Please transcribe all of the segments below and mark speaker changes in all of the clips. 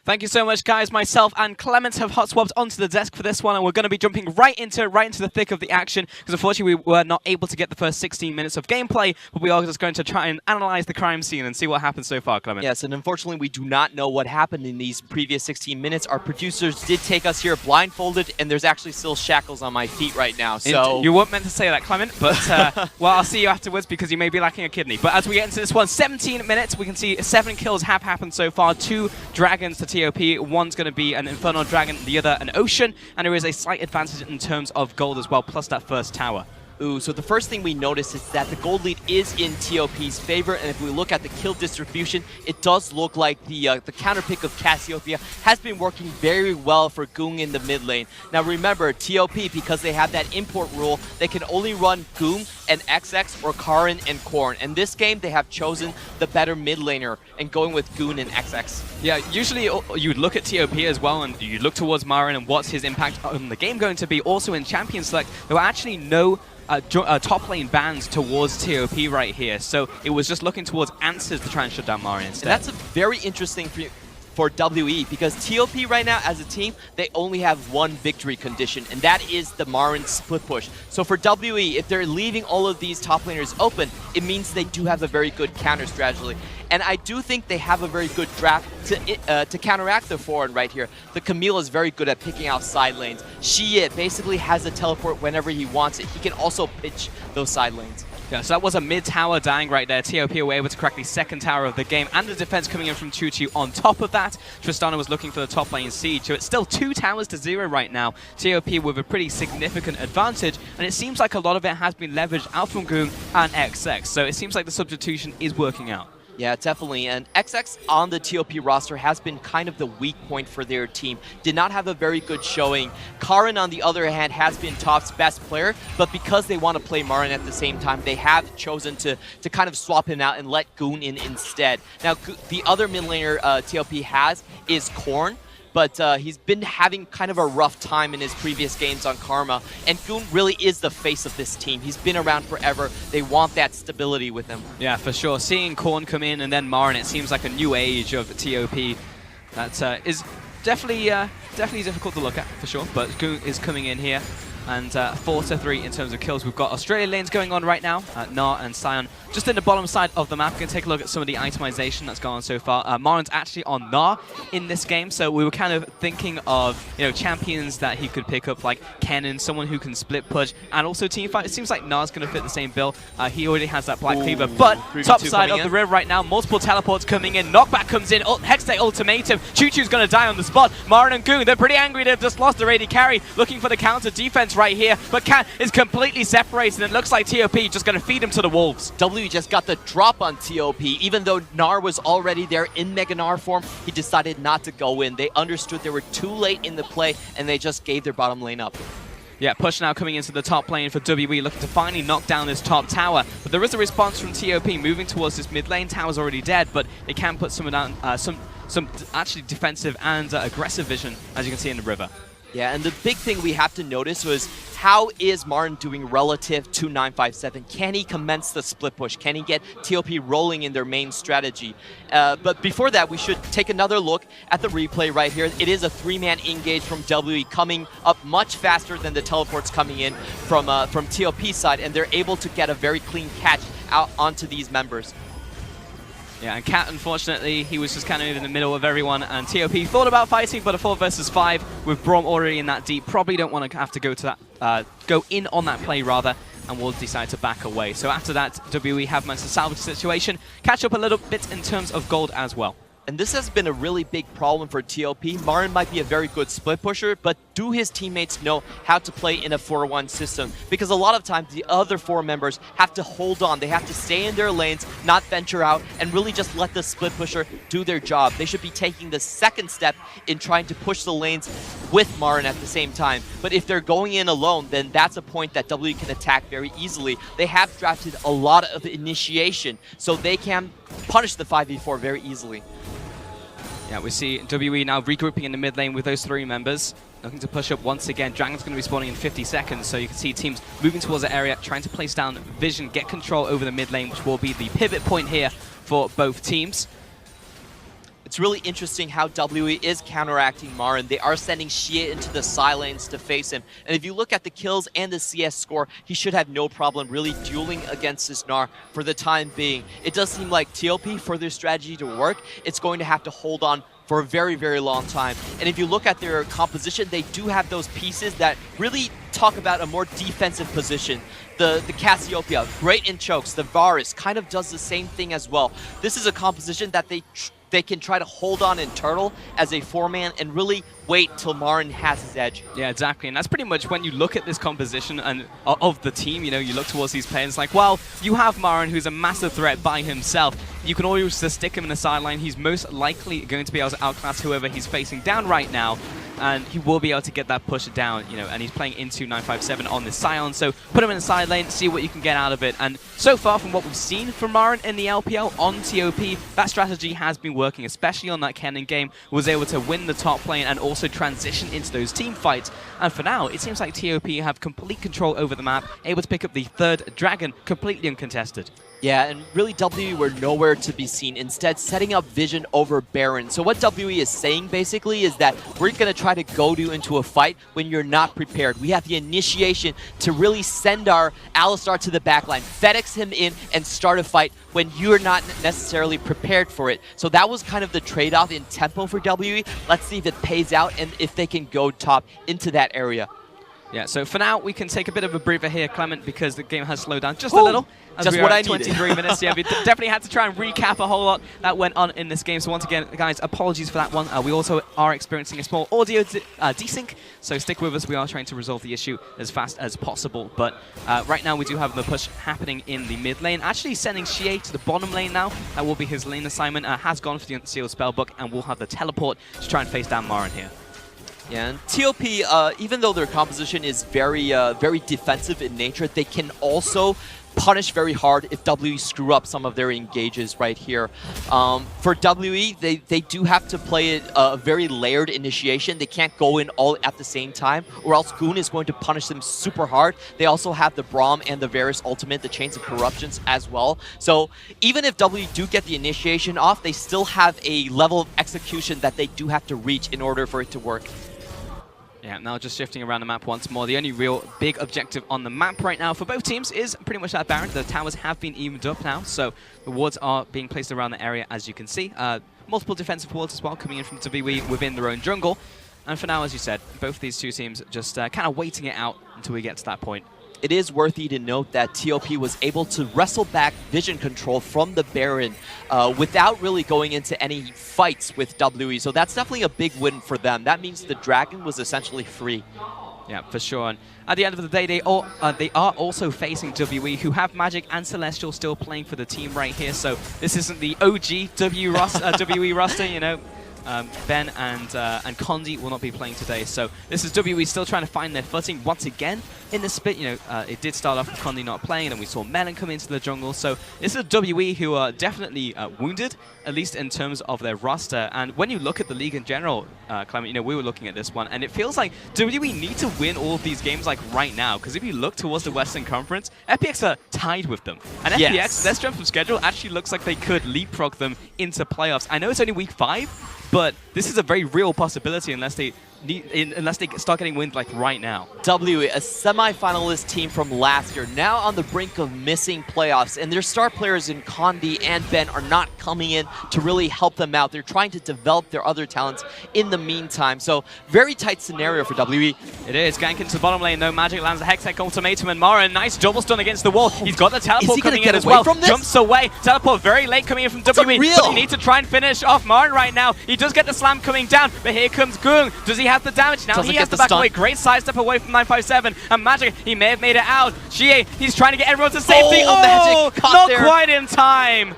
Speaker 1: Thank you so much, guys. Myself and Clemens have hot swapped onto the desk for this one, and we're going to be jumping right into the thick of the action, because unfortunately we were not able to get the first 16 minutes of gameplay, but we are just going to try and analyze the crime scene and see what happened so far, Clemens.
Speaker 2: Yes, and unfortunately we do not know what happened in these previous 16 minutes. Our producers did take us here blindfolded, and there's actually still shackles on my feet right now, so...
Speaker 1: You weren't meant to say that, Clement, but, well, I'll see you afterwards because you may be lacking a kidney. But as we get into this one, 17 minutes, we can see 7 kills have happened so far, 2 dragons to TOP, one's going to be an Infernal Dragon, the other an Ocean, and there is a slight advantage in terms of gold as well, plus that first tower.
Speaker 2: Ooh, so the first thing we notice is that the gold lead is in TOP's favor, and if we look at the kill distribution, it does look like the counter pick of Cassiopeia has been working very well for Goong in the mid lane. Now remember, TOP, because they have that import rule, they can only run Goong and XX or Karin and Korn. And this game, they have chosen the better mid laner and going with Goong and XX.
Speaker 1: Yeah, usually you'd look at TOP as well, and you look towards Marin and what's his impact on the game going to be. Also in Champion Select, there were actually no top lane bans towards TOP right here, so it was just looking towards answers to try and shut down Marin instead.
Speaker 2: And that's a very interesting for WE, because TOP right now as a team, they only have one victory condition, and that is the Marin split push. So for WE, if they're leaving all of these top laners open, it means they do have a very good counter strategy. And I do think they have a very good draft to counteract the forward right here. The Camille is very good at picking out side lanes. Shia basically has a teleport whenever he wants it. He can also pitch those side lanes.
Speaker 1: Yeah, so that was a mid-tower dying right there. TOP were able to crack the second tower of the game, and the defense coming in from Chuchu on top of that. Tristana was looking for the top lane siege, so it's still 2 towers to 0 right now. TOP with a pretty significant advantage, and it seems like a lot of it has been leveraged out from Goong and XX, so it seems like the substitution is working out.
Speaker 2: Yeah, definitely. And XX on the TOP roster has been kind of the weak point for their team. Did not have a very good showing. Karin, on the other hand, has been Top's best player, but because they want to play Marin at the same time, they have chosen to kind of swap him out and let Goong in instead. Now, the other mid laner TOP has is Korn, but he's been having kind of a rough time in his previous games on Karma, and Goong really is the face of this team. He's been around forever. They want that stability with him.
Speaker 1: Yeah, for sure. Seeing Korn come in and then Marin, it seems like a new age of TOP. That is definitely difficult to look at, for sure, but Goong is coming in here. And 4-3 in terms of kills. We've got Australia lanes going on right now. Gnar and Sion just in the bottom side of the map. We're going to take a look at some of the itemization that's gone on so far. Marin's actually on Gnar in this game, so we were kind of thinking of champions that he could pick up, like Kennen, someone who can split push, and also teamfight. It seems like Gnar's going to fit the same bill. He already has that Black Cleaver, but top side of the river right now, multiple teleports coming in. Knockback comes in, Hextech ultimatum. Chuchu's going to die on the spot. Marin and Goong, they're pretty angry. They've just lost their AD carry, looking for the counter defense right here, but Cat is completely separated, and it looks like TOP just going to feed him to the wolves.
Speaker 2: W just got the drop on TOP. Even though Gnar was already there in Mega Gnar form, he decided not to go in. They understood they were too late in the play, and they just gave their bottom lane up.
Speaker 1: Yeah, push now coming into the top lane for WE, looking to finally knock down this top tower. But there is a response from TOP moving towards this mid lane. Tower's already dead, but they can put some down, some actually defensive and aggressive vision, as you can see in the river.
Speaker 2: Yeah, and the big thing we have to notice was, how is Marin doing relative to 957? Can he commence the split push? Can he get TOP rolling in their main strategy? But before that, we should take another look at the replay right here. It is a 3-man engage from WE, coming up much faster than the teleports coming in from TOP's side, and they're able to get a very clean catch out onto these members.
Speaker 1: Yeah, and Cat, unfortunately, he was just kind of in the middle of everyone, and TOP thought about fighting, but a 4 versus 5 with Braum already in that deep, probably don't want to have to go to that, go in on that play rather, and will decide to back away. So after that, WE have managed to salvage the situation, catch up a little bit in terms of gold as well.
Speaker 2: And this has been a really big problem for TOP. Marin might be a very good split pusher, but do his teammates know how to play in a 4-1 system? Because a lot of times the other 4 members have to hold on. They have to stay in their lanes, not venture out, and really just let the split pusher do their job. They should be taking the second step in trying to push the lanes with Marin at the same time. But if they're going in alone, then that's a point that W can attack very easily. They have drafted a lot of initiation, so they can punish the 5v4 very easily.
Speaker 1: Yeah, we see WE now regrouping in the mid lane with those 3 members. Looking to push up once again. Dragon's going to be spawning in 50 seconds, so you can see teams moving towards the area, trying to place down vision, get control over the mid lane, which will be the pivot point here for both teams.
Speaker 2: it's really interesting how WE is counteracting Marin. They are sending Xie into the side lanes to face him. And if you look at the kills and the CS score, he should have no problem really dueling against this Gnar for the time being. It does seem like TOP, for their strategy to work, it's going to have to hold on for a very, very long time. And if you look at their composition, they do have those pieces that really talk about a more defensive position. The Cassiopeia, great in chokes. The Varus kind of does the same thing as well. This is a composition that they can try to hold on in Turtle as a 4-man and really wait till Marin has his edge.
Speaker 1: Yeah, exactly. And that's pretty much when you look at this composition and of the team, you know, you look towards these players like, well, you have Marin, who's a massive threat by himself. You can always just stick him in the sideline. He's most likely going to be able to outclass whoever he's facing down right now. And he will be able to get that push down, you know, and he's playing into 957 on this Scion. So put him in the side lane, see what you can get out of it. And so far from what we've seen from Marin in the LPL on TOP, that strategy has been working, especially on that Kennen game. Was able to win the top lane and also transition into those team fights. And for now, it seems like TOP have complete control over the map, able to pick up the third dragon completely uncontested.
Speaker 2: Yeah, and really WE were nowhere to be seen, instead setting up Vision over Baron. So what WE is saying basically is that we're going to try to goad you into a fight when you're not prepared. We have the initiation to really send our Alistar to the backline, FedEx him in, and start a fight when you're not necessarily prepared for it. So that was kind of the trade-off in tempo for WE. Let's see if it pays out and if they can go top into that area.
Speaker 1: Yeah, so for now, we can take a bit of a breather here, Clement, because the game has slowed down just a little.
Speaker 2: Just what I needed.
Speaker 1: 23 minutes, yeah, we definitely had to try and recap a whole lot that went on in this game. So once again, guys, apologies for that one. We also are experiencing a small audio desync, so stick with us. We are trying to resolve the issue as fast as possible. But right now, we do have the push happening in the mid lane. Actually sending Xie to the bottom lane now. That will be his lane assignment. Has gone for the Unsealed Spellbook, and will have the teleport to try and face down Marin here.
Speaker 2: Yeah, and TOP, even though their composition is very defensive in nature, they can also punish very hard if WE screw up some of their engages right here. For WE, they do have to play a very layered initiation. They can't go in all at the same time, or else Goon is going to punish them super hard. They also have the Braum and the Varus ultimate, the Chains of Corruptions as well. So even if WE do get the initiation off, they still have a level of execution that they do have to reach in order for it to work.
Speaker 1: Yeah, now just shifting around the map once more. The only real big objective on the map right now for both teams is pretty much that Baron. The towers have been evened up now, so the wards are being placed around the area, as you can see. Multiple defensive wards as well coming in from WE within their own jungle. And for now, as you said, both these two teams just kind of waiting it out until we get to that point.
Speaker 2: It is worthy to note that TOP was able to wrestle back vision control from the Baron without really going into any fights with WE. So that's definitely a big win for them. That means the Dragon was essentially free.
Speaker 1: Yeah, for sure. And at the end of the day, they are also facing WE, who have Magic and Celestial still playing for the team right here. So this isn't the OG WE roster, you know. Ben and Condi will not be playing today, so this is WE still trying to find their footing once again in the split. You know, it did start off with Condi not playing, and then we saw Melon come into the jungle. So this is WE who are definitely wounded, at least in terms of their roster. And when you look at the league in general, Clement, you know, we were looking at this one, and it feels like WE need to win all of these games like right now. Because if you look towards the Western Conference, FPX are tied with them, and FPX, their strength of schedule actually looks like they could leapfrog them into playoffs. I know it's only week 5. But this is a very real possibility unless they start getting wins like right now.
Speaker 2: WE, a semi-finalist team from last year, now on the brink of missing playoffs, and their star players in Condi and Ben are not coming in to really help them out. They're trying to develop their other talents in the meantime. So very tight scenario for WE.
Speaker 1: It is. Gank into the bottom lane, no Magic lands a Hextech ultimatum, and Marin, nice double stun against the wall. He's got the teleport coming in as well. Jumps away. Teleport very late coming in from WE. But he needs to try and finish off Marin right now. He does get the slam coming down, but here comes Goong. Does he have the damage? Now he has to back away. Great sidestep away from 957. And Magic, he may have made it out. Xie, he's trying to get everyone to safety. Oh,
Speaker 2: Magic
Speaker 1: not there. Quite in time.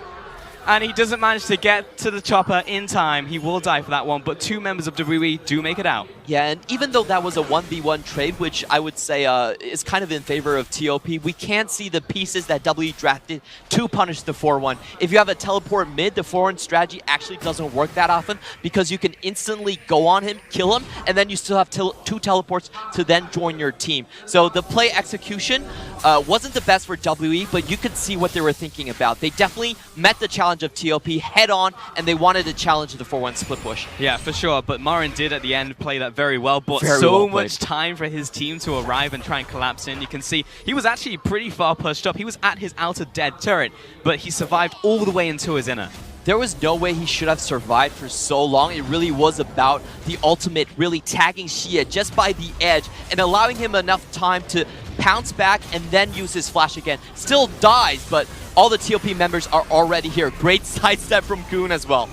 Speaker 1: And he doesn't manage to get to the chopper in time. He will die for that one, but 2 members of WE do make it out.
Speaker 2: Yeah, and even though that was a 1v1 trade, which I would say is kind of in favor of TOP, we can't see the pieces that W drafted to punish the 4-1. If you have a teleport mid, the 4-1 strategy actually doesn't work that often because you can instantly go on him, kill him, and then you still have 2 teleports to then join your team. So the play execution wasn't the best for WE, but you could see what they were thinking about. They definitely met the challenge of TOP head on, and they wanted to challenge the 4-1 split push.
Speaker 1: Yeah, for sure, but Marin did at the end play that very well, but
Speaker 2: Very
Speaker 1: so
Speaker 2: well
Speaker 1: much time for his team to arrive and try and collapse in. You can see he was actually pretty far pushed up. He was at his outer dead turret, but he survived all the way into his inner.
Speaker 2: There was no way he should have survived for so long. It really was about the ultimate really tagging Xie just by the edge and allowing him enough time to pounce back and then use his flash again. Still dies, but all the TOP members are already here. Great sidestep from Goon as well.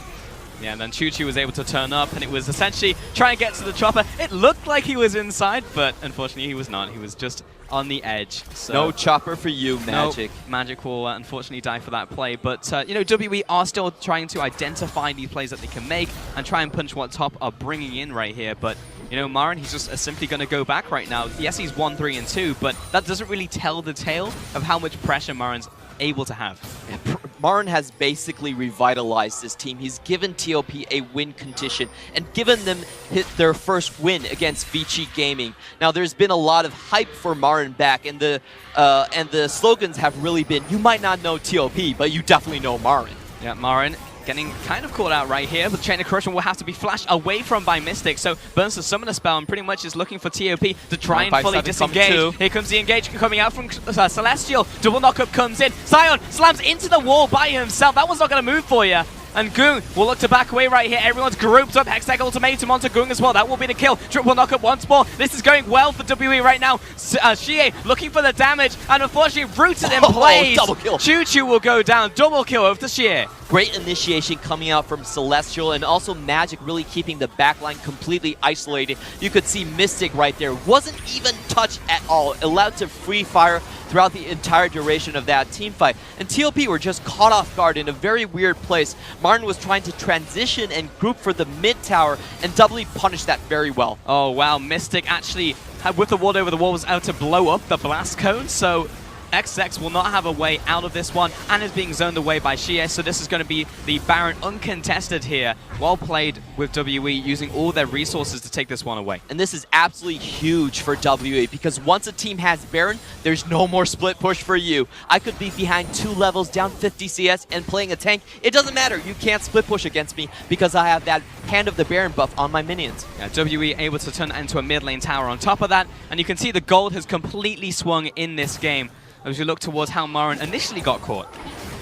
Speaker 1: Yeah, and then Choo-Choo was able to turn up, and it was essentially trying to get to the chopper. It looked like he was inside, but unfortunately he was not. He was just on the edge. So
Speaker 2: no chopper for you, Magic.
Speaker 1: No, Magic will unfortunately die for that play. But, you know, WE are still trying to identify these plays that they can make and try and punch what Top are bringing in right here. But, you know, Marin, he's just simply going to go back right now. Yes, he's 1-3 and 2, but that doesn't really tell the tale of how much pressure Marin's able to have.
Speaker 2: Yeah, Marin has basically revitalized this team. He's given TOP a win condition and given them their first win against Vici Gaming. Now, there's been a lot of hype for Marin back, and the slogans have really been, you might not know TOP, but you definitely know Marin.
Speaker 1: Yeah, Marin getting kind of caught out right here, but Chain of Corruption will have to be flashed away from by Mystic, so burns the Summoner spell and pretty much is looking for TOP to try and fully disengage. Here comes the engage coming out from Celestial. Double knockup comes in. Sion slams into the wall by himself. That one's not going to move for you. And Goong will look to back away right here. Everyone's grouped up. Hextech ultimatum onto Goong as well. That will be the kill. Triple knockup once more. This is going well for WE right now. Xie looking for the damage, and unfortunately rooted in place.
Speaker 2: Double kill.
Speaker 1: Choo-Choo will go down. Double kill over to Xie.
Speaker 2: Great initiation coming out from Celestial, and also Magic really keeping the backline completely isolated. You could see Mystic right there. Wasn't even touched at all. Allowed to free fire throughout the entire duration of that team fight. And TOP were just caught off guard in a very weird place. Martin was trying to transition and group for the mid tower, and W punished that very well.
Speaker 1: Oh wow, Mystic actually, with the ward over the wall, was out to blow up the blast cone, so XX will not have a way out of this one and is being zoned away by Xie, so this is going to be the Baron uncontested here. Well played with WE, using all their resources to take this one away.
Speaker 2: And this is absolutely huge for WE, because once a team has Baron, there's no more split push for you. I could be behind 2 levels, down 50 CS, and playing a tank. It doesn't matter. You can't split push against me because I have that Hand of the Baron buff on my minions.
Speaker 1: Yeah, WE able to turn into a mid lane tower on top of that, and you can see the gold has completely swung in this game as we look towards how Marin initially got caught.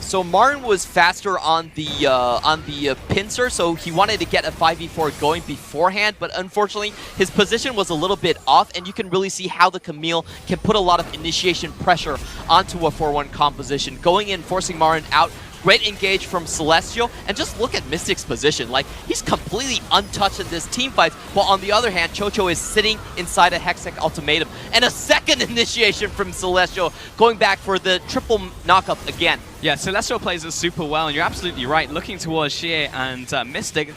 Speaker 2: So Marin was faster on the pincer, so he wanted to get a 5v4 going beforehand, but unfortunately his position was a little bit off, and you can really see how the Camille can put a lot of initiation pressure onto a 4-1 composition. Going in, forcing Marin out. Great engage from Celestial, and just look at Mystic's position. Like, he's completely untouched in this team fight, while on the other hand, Chocho is sitting inside a Hextech ultimatum. And a second initiation from Celestial, going back for the triple knockup again.
Speaker 1: Yeah, Celestial plays it super well, and you're absolutely right. Looking towards Xie and Mystic,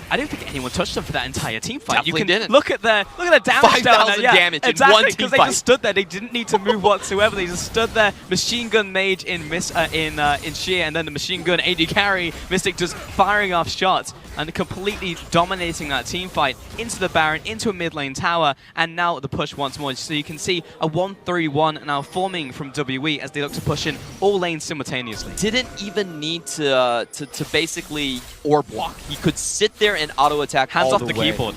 Speaker 1: I don't think anyone touched them for that entire team fight.
Speaker 2: Definitely
Speaker 1: you can
Speaker 2: didn't.
Speaker 1: Look at the damage down there. Yeah,
Speaker 2: damage
Speaker 1: exactly,
Speaker 2: in one team
Speaker 1: because they
Speaker 2: fight.
Speaker 1: just stood there. They didn't need to move whatsoever. They just stood there. Machine gun mage in Xie, and then the machine gun AD carry. Mystic just firing off shots and completely dominating that team fight into the Baron, into a mid lane tower, and now the push once more. So you can see a 1-3-1 now forming from WE as they look to push in all lanes simultaneously.
Speaker 2: Didn't even need to basically orb walk. He could sit there and auto attack
Speaker 1: hands
Speaker 2: all
Speaker 1: off the
Speaker 2: way.
Speaker 1: keyboard.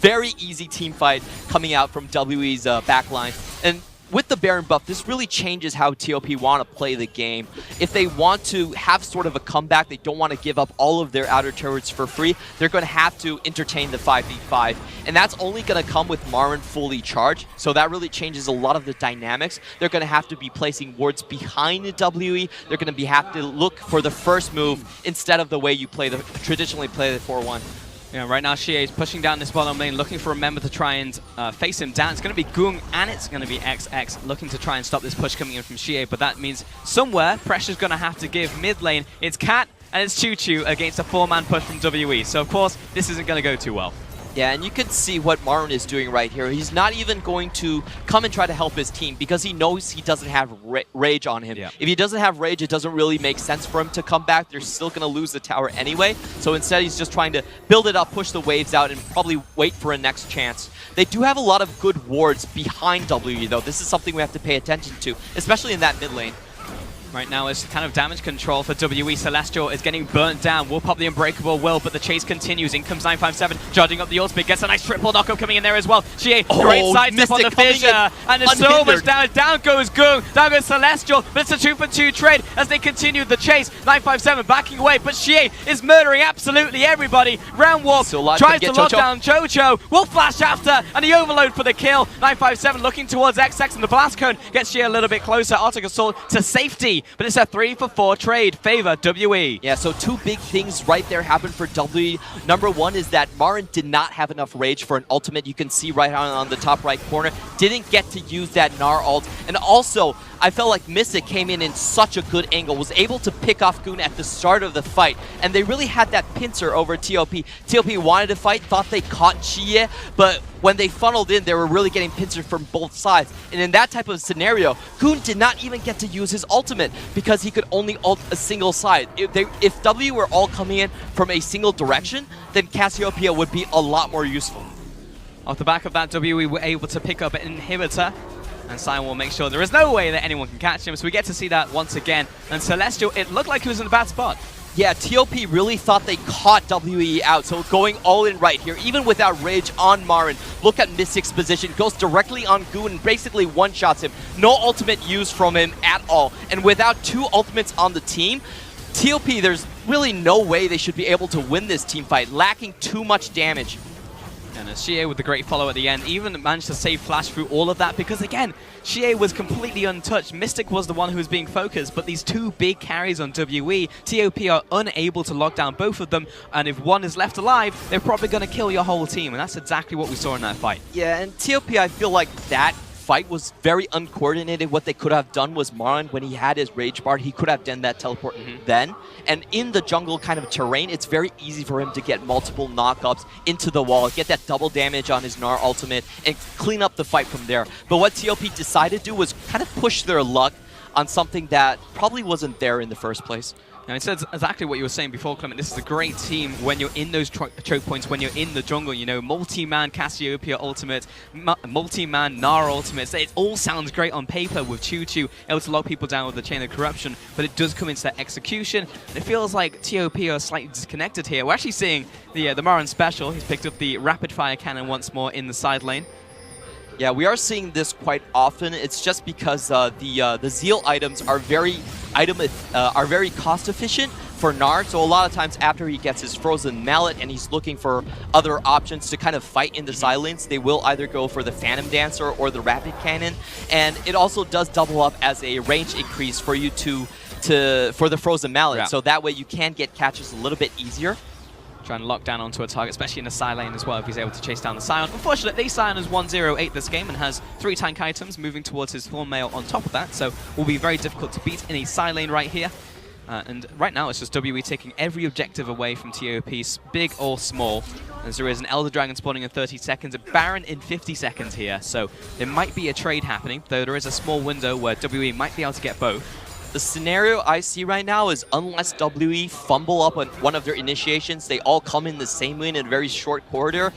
Speaker 2: Very easy team fight coming out from WE's backline. And with the Baron buff, this really changes how TOP want to play the game. If they want to have sort of a comeback, they don't want to give up all of their outer turrets for free, they're going to have to entertain the 5v5. And that's only going to come with Marin fully charged, so that really changes a lot of the dynamics. They're going to have to be placing wards behind the WE. They're going to have to look for the first move instead of the way you traditionally play the 4-1.
Speaker 1: Yeah, right now Xie is pushing down this bottom lane, looking for a member to try and face him down. It's going to be Goong and it's going to be XX looking to try and stop this push coming in from Xie, but that means somewhere pressure's going to have to give mid lane. It's Cat and it's Choo-Choo against a 4-man push from WE, so of course this isn't going to go too well.
Speaker 2: Yeah, and you can see what Marin is doing right here. He's not even going to come and try to help his team because he knows he doesn't have rage on him.
Speaker 1: Yeah.
Speaker 2: If he doesn't have rage, it doesn't really make sense for him to come back. They're still going to lose the tower anyway. So instead, he's just trying to build it up, push the waves out, and probably wait for a next chance. They do have a lot of good wards behind WE, though. This is something we have to pay attention to, especially in that mid lane.
Speaker 1: Right now it's kind of damage control for WE. Celestial is getting burnt down. Will pop the Unbreakable Will, but the chase continues. In comes 957, charging up the ultimate. Gets a nice triple knockup coming in there as well. Xie, great side step on the fissure. And there's so much damage. Down goes Goon, down goes Celestial, but it's a 2-for-2 trade as they continue the chase. 957 backing away, but Xie is murdering absolutely everybody. Round Warp tries to lock down Jojo. Will flash after, and the overload for the kill. 957 looking towards XX, and the Blast Cone gets Xie a little bit closer. Arctic Assault to safety. But it's a 3-for-4 trade, favor WE.
Speaker 2: Yeah, so two big things right there happened for WE. Number one is that Marin did not have enough rage for an ultimate. You can see right on the top right corner. Didn't get to use that Gnar ult. And also, I felt like Mystic came in such a good angle, was able to pick off Goon at the start of the fight, and they really had that pincer over TOP. TOP wanted to fight, thought they caught Xie, but when they funneled in, they were really getting pincered from both sides. And in that type of scenario, Goon did not even get to use his ultimate because he could only ult a single side. If W were all coming in from a single direction, then Cassiopeia would be a lot more useful.
Speaker 1: Off the back of that, WE were able to pick up an inhibitor. And Sion will make sure there is no way that anyone can catch him. So we get to see that once again. And Celestial, it looked like he was in a bad spot.
Speaker 2: Yeah, TOP really thought they caught WE out, so going all in right here, even without rage on Marin. Look at Mystic's position, goes directly on Goon and basically one-shots him. No ultimate used from him at all. And without two ultimates on the team, TOP, there's really no way they should be able to win this team fight, lacking too much damage.
Speaker 1: And Xie with the great follow at the end even managed to save Flash through all of that because, again, Xie was completely untouched. Mystic was the one who was being focused, but these two big carries on WE, TOP are unable to lock down both of them, and if one is left alive, they're probably going to kill your whole team, and that's exactly what we saw in that fight.
Speaker 2: Yeah, and TOP, I feel like that fight was very uncoordinated. What they could have done was Marin, when he had his Rage Bar, he could have done that teleport then. And in the jungle kind of terrain, it's very easy for him to get multiple knockups into the wall, get that double damage on his Gnar ultimate, and clean up the fight from there. But what TOP decided to do was kind of push their luck on something that probably wasn't there in the first place.
Speaker 1: Now, it says exactly what you were saying before, Clement. This is a great team when you're in those choke points, when you're in the jungle, you know, multi-man Cassiopeia ultimate, multi-man Gnar ultimates. It all sounds great on paper with Choo-Choo, able to lock people down with the Chain of Corruption, but it does come into that execution. It feels like TOP are slightly disconnected here. We're actually seeing the Marin special. He's picked up the rapid-fire cannon once more in the side lane.
Speaker 2: Yeah, we are seeing this quite often. It's just because the Zeal items are very cost efficient for Gnar. So a lot of times after he gets his Frozen Mallet and he's looking for other options to kind of fight in the side lanes, they will either go for the Phantom Dancer or the Rapid Cannon. And it also does double up as a range increase for you for the Frozen Mallet.
Speaker 1: Yeah.
Speaker 2: So that way you can get catches a little bit easier.
Speaker 1: Trying to lock down onto a target, especially in the side lane as well, if he's able to chase down the Scion. Unfortunately, Scion is 108 this game and has 3 tank items moving towards his Thorn Mail on top of that, so will be very difficult to beat in a side lane right here. And right now, it's just WE taking every objective away from TOP, big or small, as there is an Elder Dragon spawning in 30 seconds, a Baron in 50 seconds here, so there might be a trade happening, though there is a small window where WE might be able to get both.
Speaker 2: The scenario I see right now is unless WE fumble up on one of their initiations, they all come in the same lane in a very short corridor,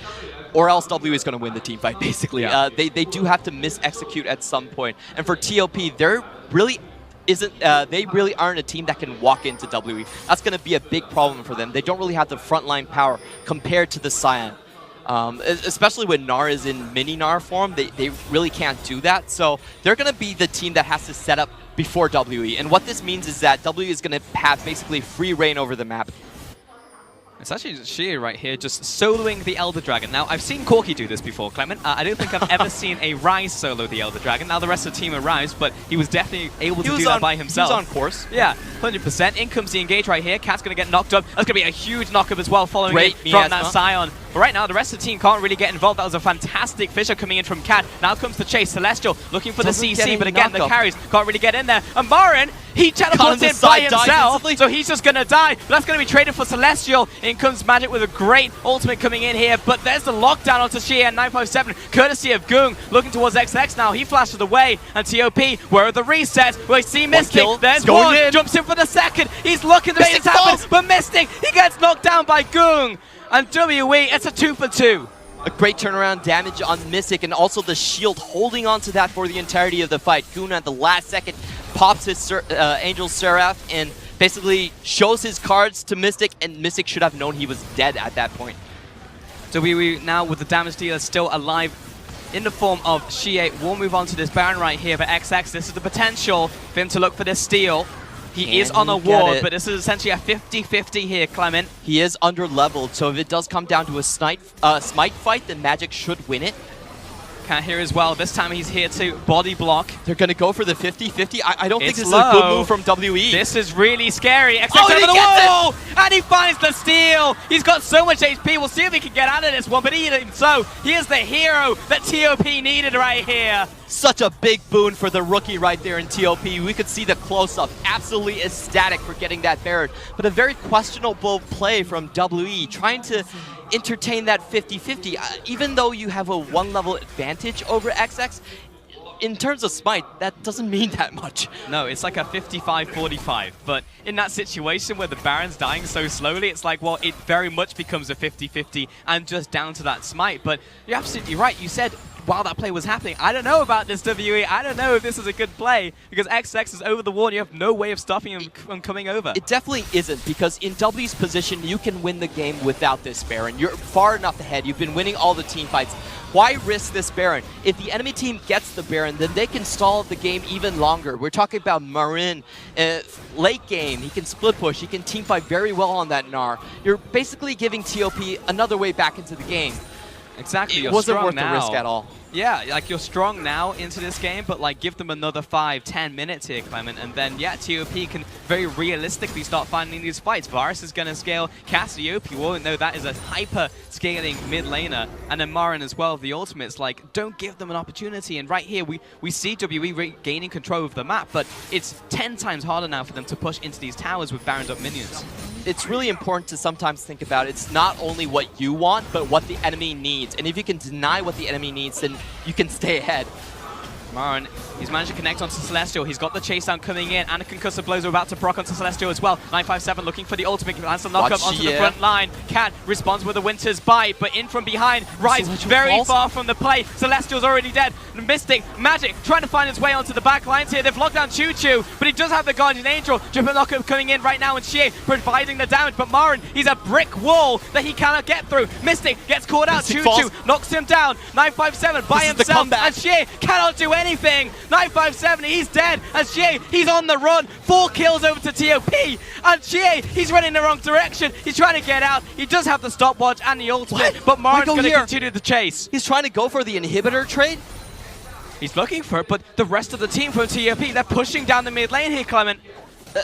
Speaker 2: or else WE is going to win the team fight, basically.
Speaker 1: Yeah.
Speaker 2: They do have to mis-execute at some point. And for TOP, they really aren't a team that can walk into WE. That's going to be a big problem for them. They don't really have the frontline power compared to the Scion. Especially when Gnar is in mini Gnar form, they really can't do that. So they're going to be the team that has to set up before WE. And what this means is that WE is going to have basically free reign over the map.
Speaker 1: It's actually Xie right here, just soloing the Elder Dragon. Now, I've seen Corki do this before, Clement. I don't think I've ever seen a Ryze solo the Elder Dragon. Now, the rest of the team are Ryze, but he was definitely able to do that by himself.
Speaker 2: He was on course.
Speaker 1: Yeah, 100%. In comes the engage right here. Cat's going to get knocked up. That's going to be a huge knockup as well, following it from that Scion. But right now, the rest of the team can't really get involved. That was a fantastic Fisher coming in from Cat. Now comes the chase. Celestial looking for the CC, but again, the carries can't really get in there. And Marin, he teleports in by himself, so he's just going to die. But that's going to be traded for Celestial. In comes Magic with a great ultimate coming in here, but there's the lockdown onto Shie and 957, courtesy of Goong, looking towards XX now. He flashes away, and TOP, where are the resets? We see Mystic, there's one, jumps in for the second. He's looking to make this happen, but Mystic, he gets knocked down by Goong. And WE, it's a 2 for 2.
Speaker 2: A great turnaround damage on Mystic, and also the shield holding on to that for the entirety of the fight. Goong at the last second pops his Angel Seraph and basically shows his cards to Mystic, and Mystic should have known he was dead at that point.
Speaker 1: WE now with the damage dealer still alive in the form of Shie. We'll move on to this Baron right here for XX. This is the potential for him to look for this steal. He is on a ward, but this is essentially a 50-50 here, Clement.
Speaker 2: He is under-leveled, so if it does come down to a smite fight, then Magic should win it.
Speaker 1: Cat here as well. This time he's here to body block.
Speaker 2: They're going to go for the 50-50. I don't think this is a good move from WE.
Speaker 1: This is really scary. XX over the wall! And he finds the steal! He's got so much HP. We'll see if he can get out of this one, but even so, he is the hero that TOP needed right here.
Speaker 2: Such a big boon for the rookie right there in TOP. We could see the close-up. Absolutely ecstatic for getting that Baron. But a very questionable play from WE, trying to entertain that 50-50. Even though you have a one-level advantage over XX, in terms of smite, that doesn't mean that much.
Speaker 1: No, it's like a 55-45. But in that situation where the Baron's dying so slowly, it's like, well, it very much becomes a 50-50 and just down to that smite. But you're absolutely right. You said while that play was happening, I don't know about this WE. I don't know if this is a good play because XX is over the wall and you have no way of stopping him from coming over.
Speaker 2: It definitely isn't, because in W's position, you can win the game without this Baron. You're far enough ahead. You've been winning all the team fights. Why risk this Baron? If the enemy team gets the Baron, then they can stall the game even longer. We're talking about Marin. Late game, he can split push. He can team fight very well on that Gnar. You're basically giving TOP another way back into the game.
Speaker 1: Exactly.
Speaker 2: It wasn't worth the risk at all.
Speaker 1: Yeah, like you're strong now into this game, but like give them another 5-10 minutes here, Clement, and then yeah, TOP can very realistically start finding these fights. Varus is going to scale, Cassiope, we won't know that is a hyper scaling mid laner, and then Marin as well, the ultimates, like don't give them an opportunity. And right here we see WE regaining control of the map, but it's 10 times harder now for them to push into these towers with Baroned up minions.
Speaker 2: It's really important to sometimes think about it's not only what you want, but what the enemy needs. And if you can deny what the enemy needs, then you can stay ahead.
Speaker 1: Marin, he's managed to connect onto Celestial. He's got the chase down coming in, and a concussive blows are about to proc onto Celestial as well. 957 looking for the ultimate, lands the knock up onto the front line. Cat responds with a Winter's Bite, but in from behind, Rise very far from the play. Celestial's already dead. Mystic, Magic, trying to find his way onto the back lines here. They've locked down Choo Choo, but he does have the Guardian Angel. Triple knockup coming in right now, and Shie providing the damage, but Marin, he's a brick wall that he cannot get through. Mystic gets caught out, Choo Choo knocks him down. 957 by himself, and Shie cannot do anything. 957, he's dead, and Shie, he's on the run. 4 kills over to TOP, and Shie, he's running the wrong direction. He's trying to get out. He does have the stopwatch and the ultimate, but Marin's going to continue the chase.
Speaker 2: He's trying to go for the inhibitor trade?
Speaker 1: He's looking for it, but the rest of the team from TOP, they're pushing down the mid lane here, Clement.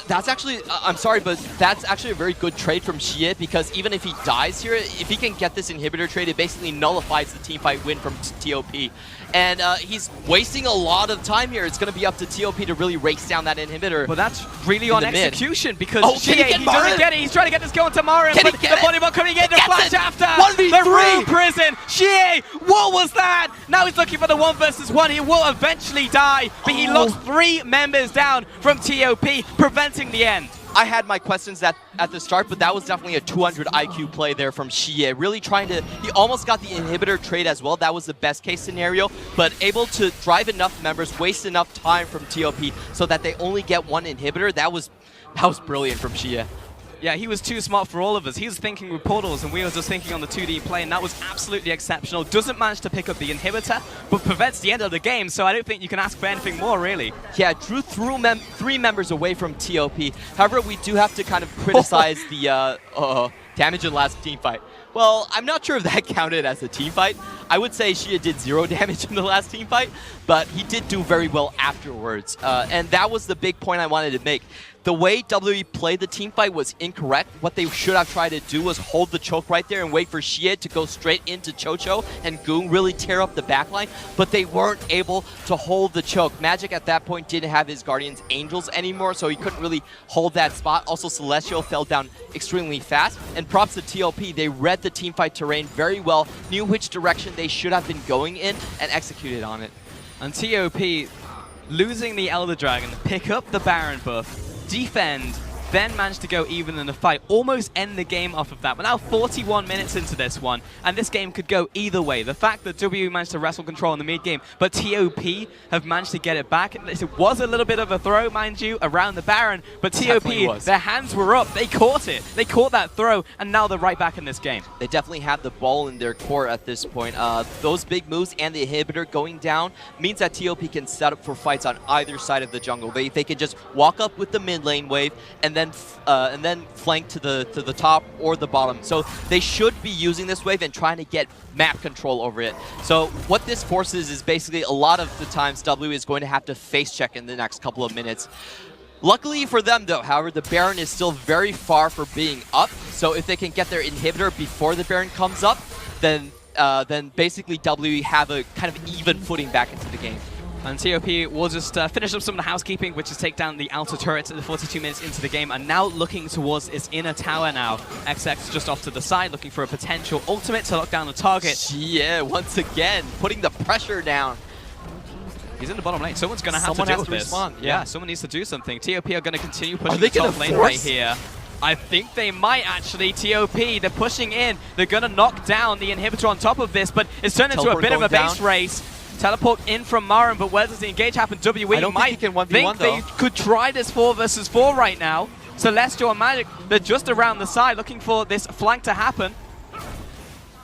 Speaker 2: That's actually, I'm sorry, but that's actually a very good trade from Shie, because even if he dies here, if he can get this inhibitor trade, it basically nullifies the teamfight win from TOP. And he's wasting a lot of time here. It's going to be up to TOP to really race down that inhibitor.
Speaker 1: But that's really on execution, because Shie,
Speaker 2: he
Speaker 1: doesn't get it. He's trying to get this going to Marin, but the body block coming in to flash after.
Speaker 2: 1v3.
Speaker 1: The room prison. Shie, what was that? Now he's looking for the 1 versus 1. He will eventually die, but he locks 3 members down from TOP, preventing the end.
Speaker 2: I had my questions at the start, but that was definitely a 200 IQ play there from Shie. Really trying to, he almost got the inhibitor trade as well. That was the best case scenario, but able to drive enough members, waste enough time from TOP so that they only get 1 inhibitor. That was brilliant from Shie.
Speaker 1: Yeah, he was too smart for all of us. He was thinking with portals, and we were just thinking on the 2D play, and that was absolutely exceptional. Doesn't manage to pick up the inhibitor, but prevents the end of the game, so I don't think you can ask for anything more, really.
Speaker 2: Yeah, drew 3 members away from TOP. However, we do have to kind of criticize the damage in the last team fight. Well, I'm not sure if that counted as a team fight. I would say Shie did 0 damage in the last team fight, but he did do very well afterwards. And that was the big point I wanted to make. the way WWE played the team fight was incorrect. What they should have tried to do was hold the choke right there and wait for Xie to go straight into Chocho and Goong really tear up the backline, but they weren't able to hold the choke. Magic at that point didn't have his Guardian's Angels anymore, so he couldn't really hold that spot. Also, Celestial fell down extremely fast, and props to TOP. They read the team fight terrain very well, knew which direction they should have been going in, and executed on it.
Speaker 1: And TOP losing the Elder Dragon, pick up the Baron buff, defend, then managed to go even in the fight, almost end the game off of that. We're now 41 minutes into this one, and this game could go either way. The fact that WWE managed to wrestle control in the mid game, but TOP have managed to get it back. It was a little bit of a throw, mind you, around the Baron, but TOP, their hands were up. They caught it. They caught that throw, and now they're right back in this game.
Speaker 2: They definitely have the ball in their court at this point. Those big moves and the inhibitor going down means that TOP can set up for fights on either side of the jungle. They can just walk up with the mid lane wave and then flank to the top or the bottom. So they should be using this wave and trying to get map control over it. So what this forces is basically a lot of the times W is going to have to face check in the next couple of minutes. Luckily for them though, however, the Baron is still very far from being up. So if they can get their inhibitor before the Baron comes up, then basically W have a kind of even footing back into the game.
Speaker 1: And TOP will just finish up some of the housekeeping, which is take down the outer turrets at the 42 minutes into the game, and now looking towards its inner tower now. XX just off to the side, looking for a potential ultimate to lock down the target.
Speaker 2: Yeah, once again, putting the pressure down.
Speaker 1: He's in the bottom lane. Someone's going to have to deal with this.
Speaker 2: Respond.
Speaker 1: Yeah, someone needs to do something. TOP are going to continue pushing
Speaker 2: the
Speaker 1: top lane right here. I think they might actually. TOP, they're pushing in. They're going to knock down the inhibitor on top of this, but it's turned into a bit of a base race. Teleport in from Marin, but where does the engage happen? WWE
Speaker 2: I don't think he can 1v1
Speaker 1: they could try this 4 versus 4 right now. Celestial and Magic, they're just around the side looking for this flank to happen.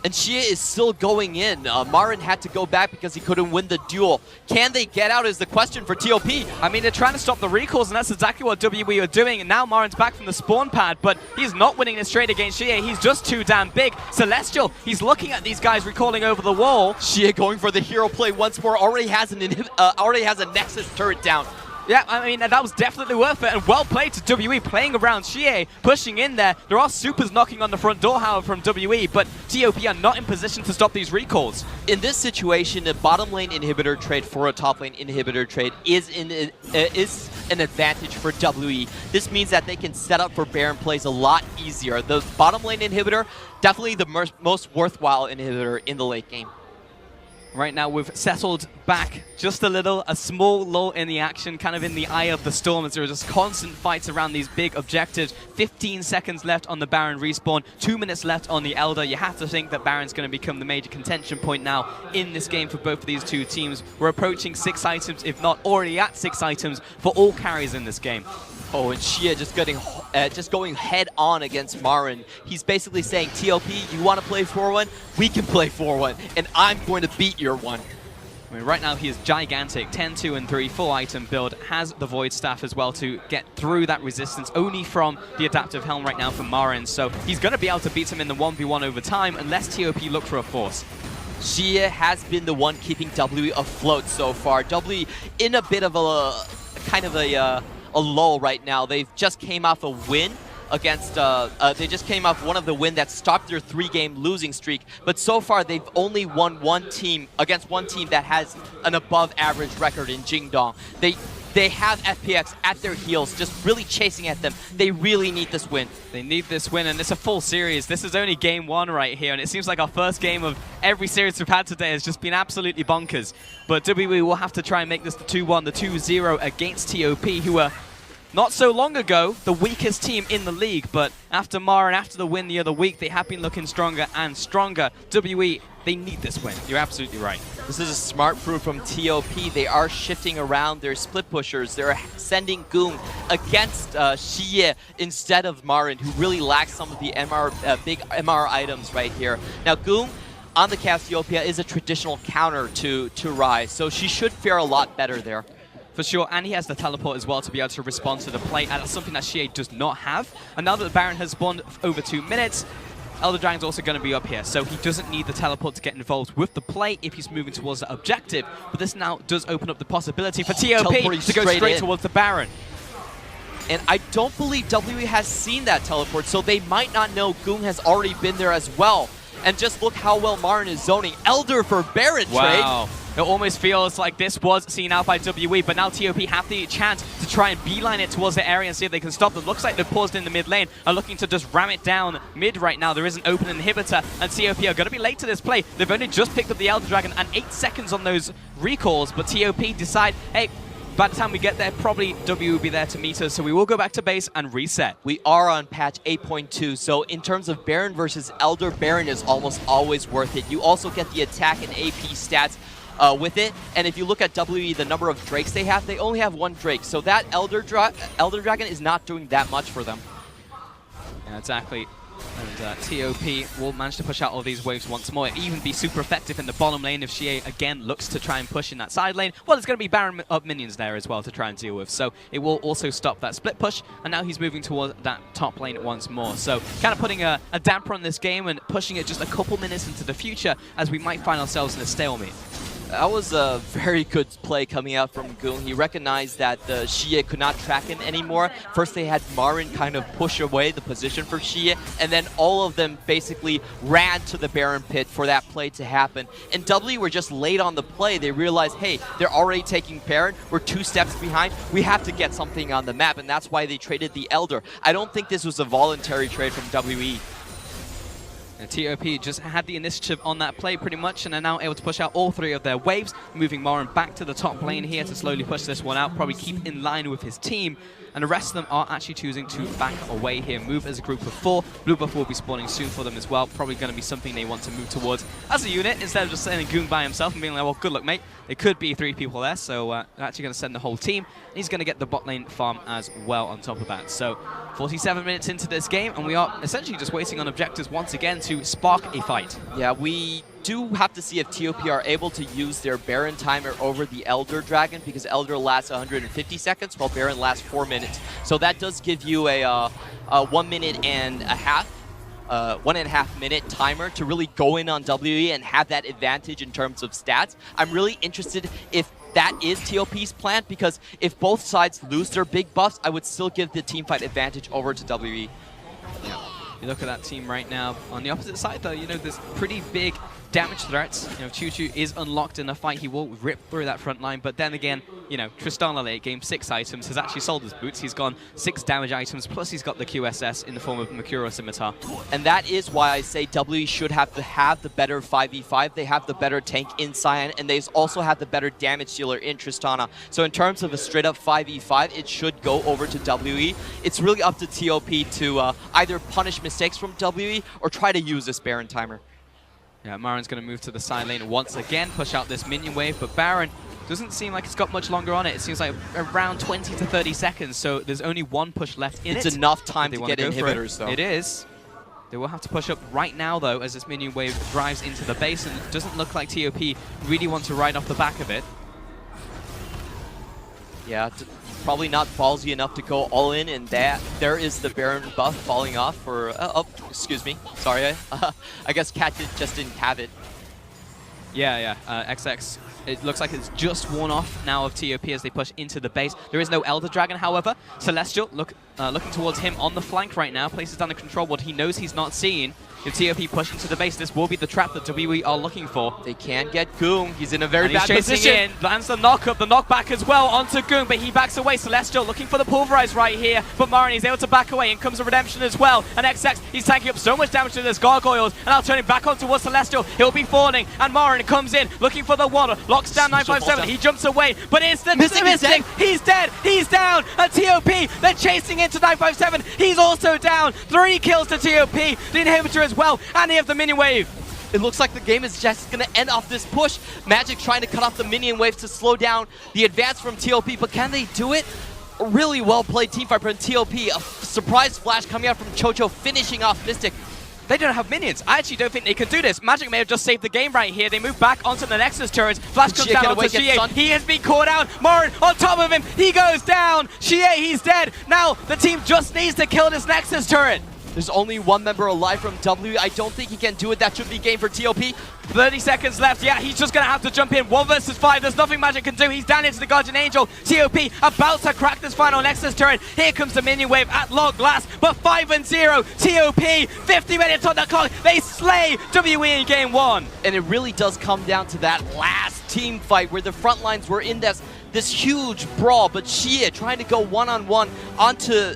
Speaker 2: And Xie is still going in. Marin had to go back because he couldn't win the duel. Can they get out is the question for TOP.
Speaker 1: I mean, they're trying to stop the recalls, and that's exactly what WWE are doing. And now Marin's back from the spawn pad, but he's not winning this trade against Xie. He's just too damn big. Celestial, he's looking at these guys recalling over the wall.
Speaker 2: Xie going for the hero play once more. Already has a Nexus turret down.
Speaker 1: Yeah, I mean, that was definitely worth it, and well played to WWE, playing around Xie, pushing in there. There are supers knocking on the front door, however, from WWE, but TOP are not in position to stop these recalls.
Speaker 2: In this situation, a bottom lane inhibitor trade for a top lane inhibitor trade is an advantage for WWE. This means that they can set up for Baron plays a lot easier. The bottom lane inhibitor, definitely the most worthwhile inhibitor in the late game.
Speaker 1: Right now, we've settled back just a little, a small lull in the action, kind of in the eye of the storm, as there are just constant fights around these big objectives. 15 seconds left on the Baron respawn, 2 minutes left on the Elder. You have to think that Baron's going to become the major contention point now in this game for both of these two teams. We're approaching 6 items, if not already at 6 items, for all carries in this game.
Speaker 2: Oh, and Xie just going head on against Marin. He's basically saying, TOP, you want to play 4-1? We can play 4-1, and I'm going to beat your 1.
Speaker 1: I mean, right now he is gigantic, 10, 2, and 3, full item build, has the Void Staff as well to get through that resistance, only from the Adaptive Helm right now from Marin, so he's going to be able to beat him in the 1v1 over time, unless TOP look for a force.
Speaker 2: Xie has been the one keeping W afloat so far. W in a bit of a kind of a lull right now. They've just came off a win against, they just came off one of the win that stopped their 3-game losing streak. But so far, they've only won one team against one team that has an above-average record in Jingdong. They have FPX at their heels, just really chasing at them. They really need this win.
Speaker 1: They need this win, and it's a full series. This is only game 1 right here, and it seems like our first game of every series we've had today has just been absolutely bonkers. But WWE will have to try and make this the 2-1, the 2-0 against TOP, who are not so long ago the weakest team in the league, but after Marin, after the win the other week, they have been looking stronger and stronger. WWE, they need this win. You're absolutely right.
Speaker 2: This is a smart prove from TOP. They are shifting around their split pushers. They're sending Goong against Xie instead of Marin, who really lacks some of the big MR items right here. Now, Goong on the Cassiopeia is a traditional counter to Rai, so she should fare a lot better there.
Speaker 1: For sure, and he has the teleport as well to be able to respond to the play, and that's something that Xie does not have. And now that the Baron has spawned over 2 minutes, Elder Dragon's also going to be up here, so he doesn't need the teleport to get involved with the play if he's moving towards the objective. But this now does open up the possibility for TOP to go straight towards the Baron.
Speaker 2: And I don't believe WE has seen that teleport, so they might not know Goong has already been there as well. And just look how well Marin is zoning. Elder for Baron trade.
Speaker 1: Wow. It almost feels like this was seen out by WE, but now TOP have the chance to try and beeline it towards the area and see if they can stop them. Looks like they've paused in the mid lane, are looking to just ram it down mid right now. There is an open inhibitor, and TOP are going to be late to this play. They've only just picked up the Elder Dragon and 8 seconds on those recalls, but TOP decide, hey, by the time we get there, probably W will be there to meet us, so we will go back to base and reset.
Speaker 2: We are on patch 8.2, so in terms of Baron versus Elder, Baron is almost always worth it. You also get the attack and AP stats with it, and if you look at WE, the number of Drakes they only have 1 Drake, so that Elder Dragon is not doing that much for them.
Speaker 1: Yeah, exactly. And TOP will manage to push out all these waves once more, even be super effective in the bottom lane if Xie again looks to try and push in that side lane. Well, there's going to be Baron up minions there as well to try and deal with, so it will also stop that split push, and now he's moving towards that top lane once more. So kind of putting a damper on this game and pushing it just a couple minutes into the future as we might find ourselves in a stalemate.
Speaker 2: That was a very good play coming out from Goong. He recognized that the Xie could not track him anymore. First they had Marin kind of push away the position for Xie, and then all of them basically ran to the Baron pit for that play to happen. And W were just late on the play. They realized, hey, they're already taking Baron. We're 2 steps behind. We have to get something on the map, and that's why they traded the Elder. I don't think this was a voluntary trade from WE.
Speaker 1: And TOP just had the initiative on that play pretty much, and are now able to push out all 3 of their waves, moving Marin back to the top lane here to slowly push this one out, probably keep in line with his team. And the rest of them are actually choosing to back away here, move as a group of 4. Blue buff will be spawning soon for them as well, probably going to be something they want to move towards as a unit, instead of just sending Goong by himself and being like, well, good luck, mate. It could be 3 people there, so they're actually going to send the whole team. And he's going to get the bot lane farm as well on top of that. So 47 minutes into this game, and we are essentially just waiting on objectives once again to spark a fight.
Speaker 2: Yeah, we do have to see if TOP are able to use their Baron timer over the Elder Dragon, because Elder lasts 150 seconds while Baron lasts 4 minutes. So that does give you a 1 minute and a half, 1.5 minute timer to really go in on WE and have that advantage in terms of stats. I'm really interested if that is TOP's plan, because if both sides lose their big buffs, I would still give the teamfight advantage over to WE.
Speaker 1: Yeah. You look at that team right now. On the opposite side, though, you know, there's pretty big damage threats. You know, Choo is unlocked in a fight. He will rip through that front line. But then again, you know, Tristana late game, 6 items, has actually sold his boots. He's gone 6 damage items, plus he's got the QSS in the form of Makuro Scimitar.
Speaker 2: And that is why I say WE should have to have the better 5v5. They have the better tank in Cyan, and they also have the better damage dealer in Tristana. So in terms of a straight-up 5v5, it should go over to WE. It's really up to TOP to either punish mistakes from WE or try to use this Baron timer.
Speaker 1: Yeah, Marin's going to move to the side lane once again, push out this minion wave, but Baron doesn't seem like it's got much longer on it. It seems like around 20 to 30 seconds, so there's only 1 push left in it.
Speaker 2: It's enough time to get inhibitors, though.
Speaker 1: It is. They will have to push up right now, though, as this minion wave drives into the base, and it doesn't look like TOP really want to ride off the back of it.
Speaker 2: Yeah, probably not ballsy enough to go all in, and there is the Baron buff falling off for... oh, excuse me. Sorry. I guess Cat just didn't have it.
Speaker 1: Yeah. XX, it looks like it's just worn off now of TOP as they push into the base. There is no Elder Dragon, however. Celestial looking towards him on the flank right now, places down the control board. He knows he's not seen. If TOP push into the base, this will be the trap that WE are looking for.
Speaker 2: They can get Goong. He's in a very bad
Speaker 1: position.
Speaker 2: position.
Speaker 1: Lands the knock-up, the knockback as well onto Goong, but he backs away. Celestial looking for the pulverize right here, but Marin is able to back away, and comes a redemption as well. And XX, he's tanking up so much damage to this gargoyles, and I'll turn him back on towards Celestial. He'll be falling, and Marin comes in, looking for the water, locks down 957. He jumps away, but instant missing. He's dead. He's down. And TOP, they're chasing into 957. He's also down. 3 kills to TOP. The inhibitor as well, and they have the minion wave.
Speaker 2: It looks like the game is just going to end off this push. Magic trying to cut off the minion wave to slow down the advance from TOP, but can they do it? A really well played teamfight from TOP. A surprise flash coming out from Chocho, finishing off Mystic.
Speaker 1: They don't have minions. I actually don't think they can do this. Magic may have just saved the game right here. They move back onto the Nexus turrets. Flash comes down onto Xie. He has been caught out. Marin on top of him. He goes down. Xie, he's dead. Now the team just needs to kill this Nexus turret.
Speaker 2: There's only 1 member alive from W. I don't think he can do it. That should be game for TOP.
Speaker 1: 30 seconds left. Yeah, he's just going to have to jump in. 1 versus 5. There's nothing Magic can do. He's down into the Guardian Angel. TOP about to crack this final Nexus turret. Here comes the minion wave at long last. But 5-0. TOP, 50 minutes on the clock. They slay WE in game 1.
Speaker 2: And it really does come down to that last team fight where the front lines were in this huge brawl, but Xie trying to go one-on-one onto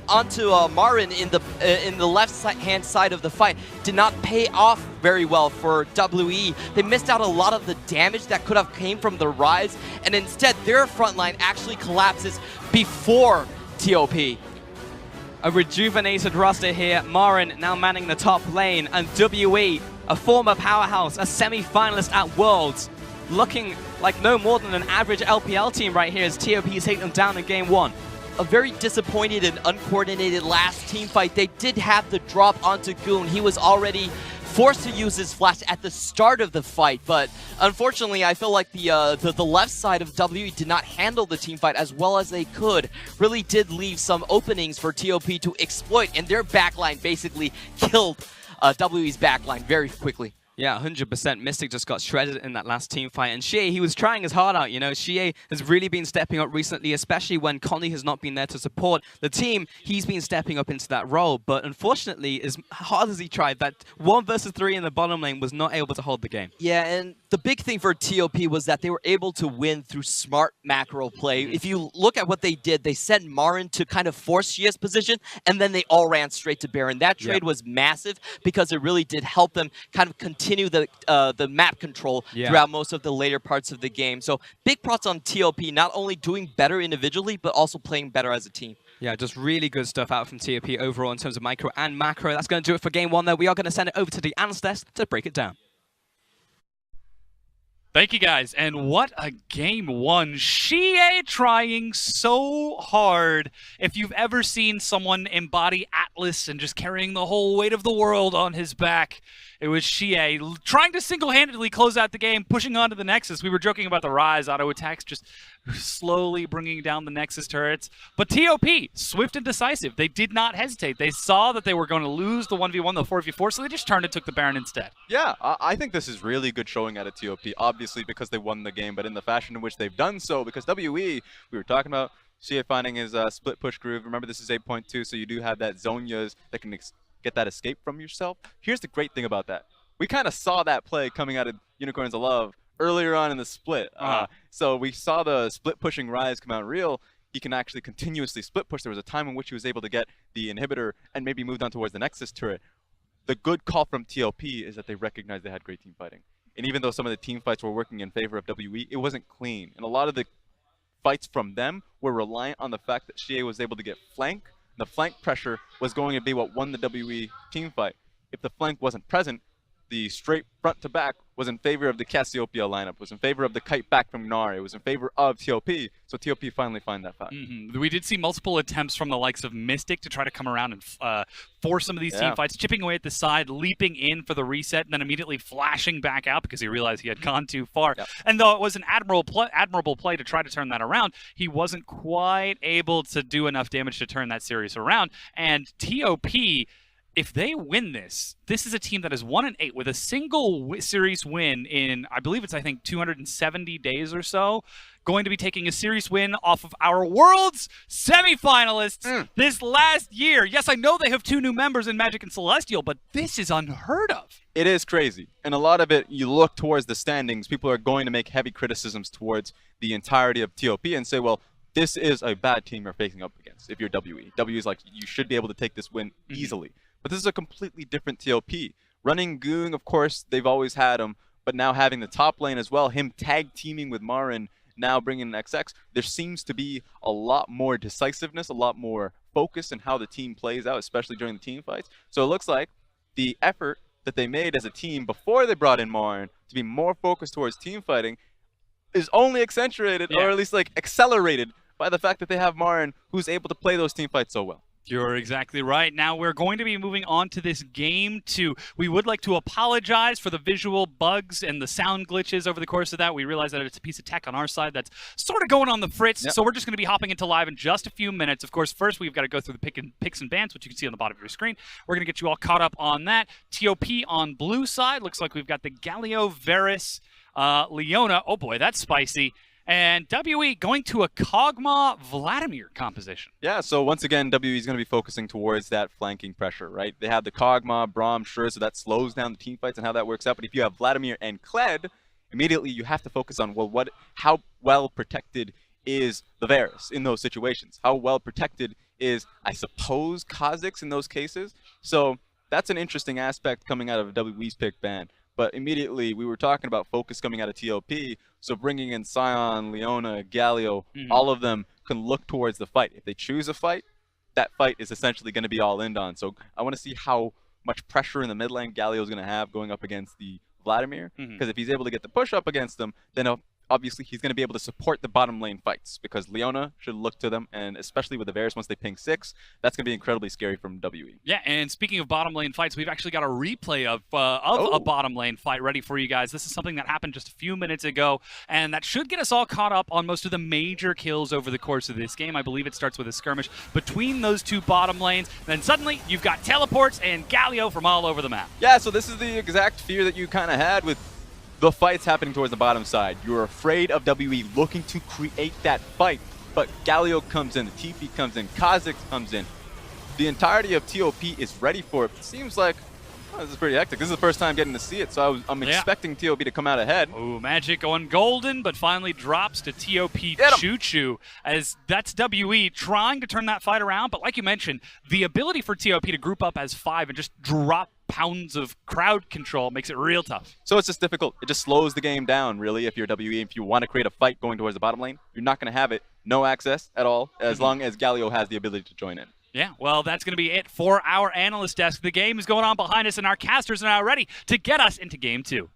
Speaker 2: Marin in the left-hand side of the fight did not pay off very well for WE. They missed out a lot of the damage that could have came from the Rise, and instead their front line actually collapses before TOP.
Speaker 1: A rejuvenated roster here. Marin now manning the top lane, and WE, a former powerhouse, a semi-finalist at Worlds, looking like no more than an average LPL team right here as TOP take them down in game 1.
Speaker 2: A very disappointed and uncoordinated last team fight. They did have the drop onto Goon. He was already forced to use his flash at the start of the fight, but unfortunately I feel like the left side of WE did not handle the team fight as well as they could. Really did leave some openings for TOP to exploit, and their backline basically killed WE's backline very quickly.
Speaker 1: Yeah, 100%. Mystic just got shredded in that last team fight. And Xie, he was trying his heart out, you know. Xie has really been stepping up recently, especially when Connie has not been there to support the team. He's been stepping up into that role. But unfortunately, as hard as he tried, that 1 versus 3 in the bottom lane was not able to hold the game.
Speaker 2: Yeah, and the big thing for TOP was that they were able to win through smart macro play. If you look at what they did, they sent Marin to kind of force Xie's position, and then they all ran straight to Baron. That trade was massive because it really did help them kind of continue the map control throughout most of the later parts of the game. So big props on TOP, not only doing better individually, but also playing better as a team.
Speaker 1: Yeah, just really good stuff out from TOP overall in terms of micro and macro. That's going to do it for game 1, though. We are going to send it over to the analyst desk to break it down.
Speaker 3: Thank you, guys. And what a game 1. Xie trying so hard. If you've ever seen someone embody Atlas and just carrying the whole weight of the world on his back, it was Xie trying to single-handedly close out the game, pushing onto the Nexus. We were joking about the Rise auto attacks, just slowly bringing down the Nexus turrets. But TOP, swift and decisive. They did not hesitate. They saw that they were going to lose the 1v1, the 4v4, so they just turned and took the Baron instead.
Speaker 4: Yeah, I think this is really good showing out of TOP, obviously because they won the game, but in the fashion in which they've done so, because WE, we were talking about Xie finding his split push groove. Remember, this is 8.2, so you do have that Zhonya's that can get that escape from yourself. Here's the great thing about that. We kind of saw that play coming out of Unicorns of Love earlier on in the split. So we saw the split pushing Rise come out real. He can actually continuously split push. There was a time in which he was able to get the inhibitor and maybe moved on towards the Nexus turret. The good call from TLP is that they recognized they had great team fighting. And even though some of the team fights were working in favor of WE, it wasn't clean. And a lot of the fights from them were reliant on the fact that Xie was able to get flank. The flank pressure was going to be what won the WE team fight. If the flank wasn't present, the straight front to back was in favor of the Cassiopeia lineup, was in favor of the kite back from Nari, was in favor of TOP, so TOP finally find that fact.
Speaker 3: We did see multiple attempts from the likes of Mystic to try to come around and force some of these team fights, chipping away at the side, leaping in for the reset, and then immediately flashing back out because he realized he had gone too far. And though it was an admirable play to try to turn that around, he wasn't quite able to do enough damage to turn that series around, and TOP, if they win this, this is a team that is 1-8 with a single series win in, I believe it's, 270 days or so, going to be taking a series win off of our Worlds semifinalists this last year. Yes, I know they have 2 new members in Magic and Celestial, but this is unheard of.
Speaker 4: It is crazy. And a lot of it, you look towards the standings, people are going to make heavy criticisms towards the entirety of TOP and say, well, this is a bad team you're facing up against if you're WE. WE is like, you should be able to take this win easily. But this is a completely different TOP. Running Goong, of course, they've always had him, but now having the top lane as well, him tag teaming with Marin, now bringing in XX, there seems to be a lot more decisiveness, a lot more focus in how the team plays out, especially during the team fights. So it looks like the effort that they made as a team before they brought in Marin to be more focused towards team fighting is only accentuated, or at least like accelerated, by the fact that they have Marin who's able to play those team fights so well.
Speaker 3: You're exactly right. Now we're going to be moving on to this game 2. We would like to apologize for the visual bugs and the sound glitches over the course of that. We realize that it's a piece of tech on our side that's sort of going on the fritz, so we're just going to be hopping into live in just a few minutes. Of course, first we've got to go through the picks and bans, which you can see on the bottom of your screen. We're going to get you all caught up on that. TOP on blue side. Looks like we've got the Galio, Varus, Leona. Oh boy, that's spicy. And WE going to a Kog'Maw Vladimir composition.
Speaker 4: Yeah, so once again, WE is going to be focusing towards that flanking pressure, right? They have the Kog'Maw, Braum, sure, so that slows down the team fights and how that works out. But if you have Vladimir and Kled, immediately you have to focus on, well, how well protected is the Varus in those situations? How well protected is, I suppose, Kha'Zix in those cases? So that's an interesting aspect coming out of WE's pick ban. But immediately, we were talking about focus coming out of TOP, so bringing in Sion, Leona, Galio, all of them can look towards the fight. If they choose a fight, that fight is essentially going to be all in on. So I want to see how much pressure in the mid lane Galio is going to have going up against the Vladimir, because if he's able to get the push up against them, then obviously he's going to be able to support the bottom lane fights, because Leona should look to them, and especially with the Varus once they ping 6, that's going to be incredibly scary from WE.
Speaker 3: Yeah, and speaking of bottom lane fights, we've actually got a replay of a bottom lane fight ready for you guys. This is something that happened just a few minutes ago, and that should get us all caught up on most of the major kills over the course of this game. I believe it starts with a skirmish between those two bottom lanes, then suddenly you've got teleports and Galio from all over the map.
Speaker 4: Yeah, so this is the exact fear that you kind of had with the fights happening towards the bottom side. You're afraid of WE looking to create that fight, but Galio comes in, the TP comes in, Kha'Zix comes in. The entirety of TOP is ready for it. It seems like, this is pretty hectic. This is the first time getting to see it, so I'm expecting TOP to come out ahead.
Speaker 3: Ooh, Magic going golden, but finally drops to TOP Choo Choo, as that's WE trying to turn that fight around. But like you mentioned, the ability for TOP to group up as 5 and just drop pounds of crowd control makes it real tough.
Speaker 4: So it's just difficult. It just slows the game down, really, if you're WE. If you want to create a fight going towards the bottom lane, you're not going to have it. No access at all, as long as Galio has the ability to join in.
Speaker 3: Yeah, well, that's going to be it for our analyst desk. The game is going on behind us, and our casters are now ready to get us into game 2.